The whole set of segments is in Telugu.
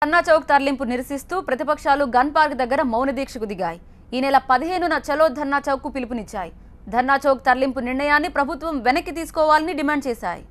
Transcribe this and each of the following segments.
ధర్నా చౌక్ తరలింపు నిరసిస్తూ ప్రతిపక్షాలు గన్ పార్క్ దగ్గర మౌన దీక్షకు దిగాయి. ఈ నెల 15న చలో ధర్నా చౌక్ కు పిలుపునిచ్చాయి. ధర్నా చౌక్ తరలింపు నిర్ణయాన్ని ప్రభుత్వం వెనక్కి తీసుకోవాలని డిమాండ్ చేశాయి.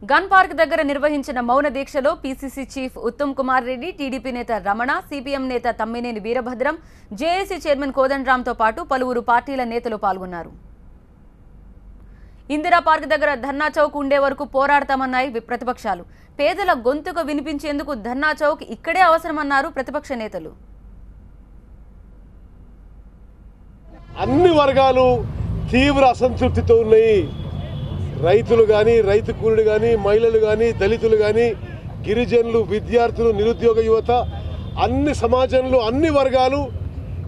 గన్ పార్క్ దగ్గర నిర్వహించిన మౌన దీక్షలో PCC chief Uttam Kumar Reddy, TDP నేత రమణ, సిపిఎం నేత తమ్మినేని వీరభద్రం, జేఏసీ చైర్మన్ కోదండరాంతో పాటు పలువురు పార్టీల నేతలు పాల్గొన్నారు. ఇందిరా పార్క్ దగ్గర ధర్నా చౌక్ ఉండే వరకు పోరాడతామన్నాయి ప్రతిపక్షాలు. పేదల గొంతుకు వినిపించేందుకు ధర్నా చౌక్ ఇక్కడే అవసరమన్నారు ప్రతిపక్ష నేతలు. అన్ని వర్గాలు తీవ్ర అసంతృప్తితో ఉన్నాయి. రైతులు కానీ, రైతు కూలీలు కానీ, మహిళలు కానీ, దళితులు కానీ, గిరిజనులు, విద్యార్థులు, నిరుద్యోగ యువత, అన్ని సమాజంలో అన్ని వర్గాలు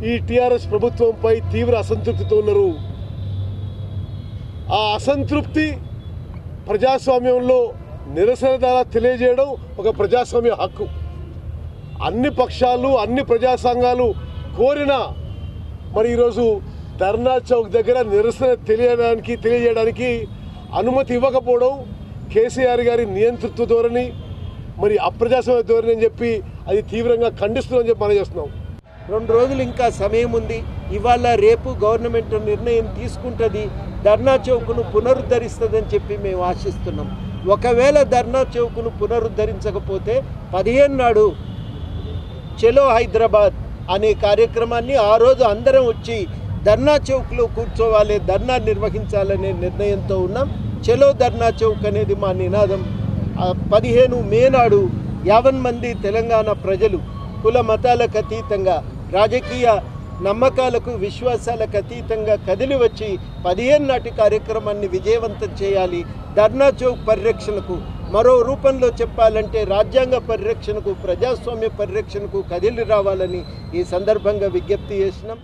ఈ టీఆర్ఎస్ ప్రభుత్వంపై తీవ్ర అసంతృప్తితో ఉన్నారు. ఆ అసంతృప్తి ప్రజాస్వామ్యంలో నిరసన ద్వారా తెలియజేయడం ఒక ప్రజాస్వామ్య హక్కు. అన్ని పక్షాలు, అన్ని ప్రజా సంఘాలు కోరిన మరి ఈరోజు ధర్నా చౌక్ దగ్గర నిరసన తెలియజేయడానికి అనుమతి ఇవ్వకపోవడం కేసీఆర్ గారి నియంతృత్వ ధోరణి, మరి అప్రజాస్వామ్య ధోరణి అని చెప్పి అది తీవ్రంగా ఖండిస్తుందని చెప్పి మనం చేస్తున్నాం. 2 రోజులు ఇంకా సమయం ఉంది. ఇవాళ రేపు గవర్నమెంట్ నిర్ణయం తీసుకుంటుంది, ధర్నా చౌక్ను పునరుద్ధరిస్తుందని చెప్పి మేము ఆశిస్తున్నాం. ఒకవేళ ధర్నా చౌక్ను పునరుద్ధరించకపోతే 15 నాడు చలో హైదరాబాద్ అనే కార్యక్రమాన్ని ఆ రోజు అందరం వచ్చి ధర్నా చౌక్లో కూర్చోవాలి, ధర్నా నిర్వహించాలనే నిర్ణయంతో ఉన్నాం. చలో ధర్నా చౌక్ అనేది మా నినాదం. 15 మే నాడు 50 మంది తెలంగాణ ప్రజలు కుల మతాలకు అతీతంగా, రాజకీయ నమ్మకాలకు విశ్వాసాలకు అతీతంగా కదిలి వచ్చి 15 నాటి కార్యక్రమాన్ని విజయవంతం చేయాలి. ధర్నా చౌక్ పరిరక్షణకు, మరో రూపంలో చెప్పాలంటే రాజ్యాంగ పరిరక్షణకు, ప్రజాస్వామ్య పరిరక్షణకు కదిలి రావాలని ఈ సందర్భంగా విజ్ఞప్తి చేసినాం.